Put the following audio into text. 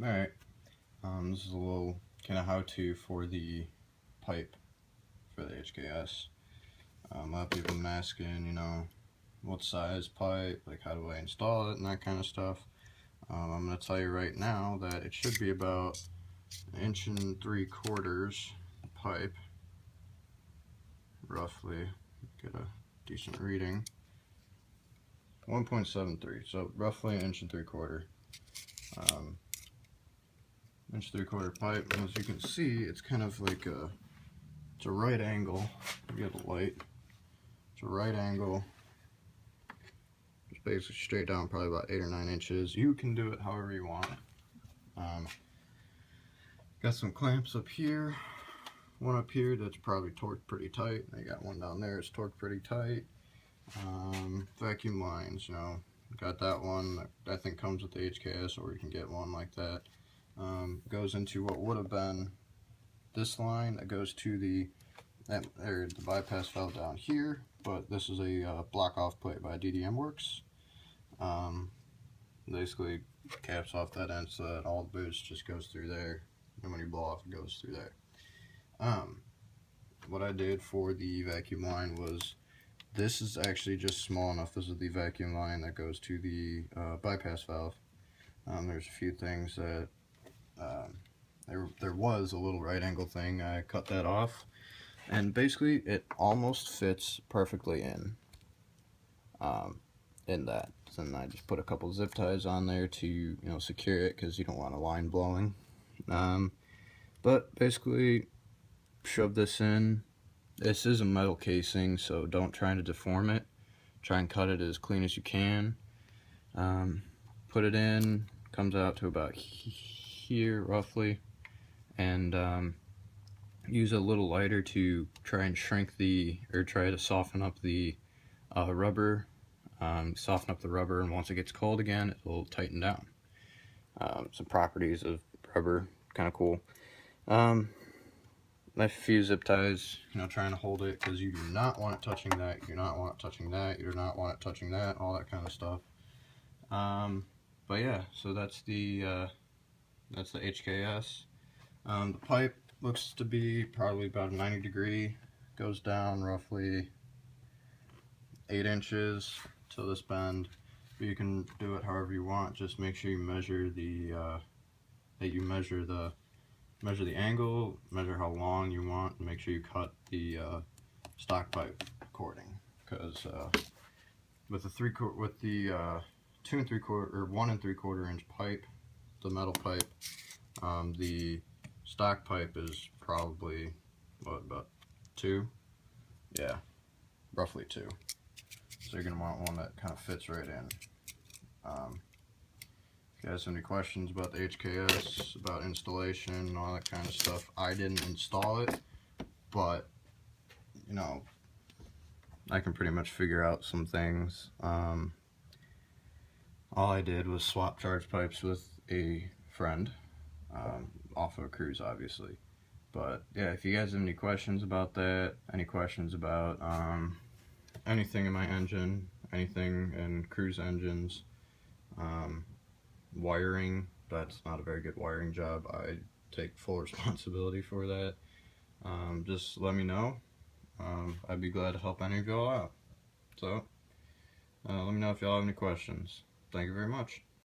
Alright, this is a little kind of how-to for the pipe for the HKS. A lot of people been asking, what size pipe, like how do I install it and that kind of stuff. I'm going to tell you right now that it should be about 1 3/4 pipe, roughly, get a decent reading. 1.73, so roughly 1 3/4. 1 3/4 pipe, and as you can see, it's kind of like it's a right angle. You get the light. It's a right angle. It's basically straight down, probably about 8 or 9 inches. You can do it however you want. Got some clamps up here. One up here that's probably torqued pretty tight. I got one down there. It's torqued pretty tight. Vacuum lines, got that one. I think comes with the HKS, or you can get one like that. Goes into what would have been this line that goes to the bypass valve down here, but this is a block off plate by DDM Works. Basically caps off that end so that all the boost just goes through there, and when you blow off it goes through there. What I did for the vacuum line was, this is actually just small enough. This is the vacuum line that goes to the bypass valve. There's a few things that there was a little right angle thing. I cut that off, and basically it almost fits perfectly in that. Then I just put a couple zip ties on there to secure it, because you don't want a line blowing. But basically shove this in. This is a metal casing, so don't try to deform it. Try and cut it as clean as you can. Put it in, comes out to about here roughly, and use a little lighter to try and shrink try to soften up the rubber. Soften up the rubber, and once it gets cold again, it will tighten down. Some properties of rubber, kind of cool. A few zip ties, trying to hold it, because you do not want it touching that, you do not want it touching that, you do not want it touching that, all that kind of stuff. But yeah, so that's the HKS. The pipe looks to be probably about a 90-degree, goes down roughly 8 inches to this bend. But you can do it however you want. Just make sure you measure measure the angle, measure how long you want, and make sure you cut the stock pipe according. Because with the 2 3/4 or 1 3/4 inch pipe, the metal pipe, the stock pipe is probably about 2, yeah, roughly 2. So you're gonna want one that kind of fits right in. If you guys have any questions about the HKS, about installation and all that kind of stuff, I didn't install it, but I can pretty much figure out some things. All I did was swap charge pipes with a friend, off of a cruze, obviously. But yeah, if you guys have any questions about that, any questions about anything in my engine, anything in cruze engines, wiring, that's not a very good wiring job, I take full responsibility for that. Just let me know. I'd be glad to help any of y'all out. So let me know if y'all have any questions. Thank you very much.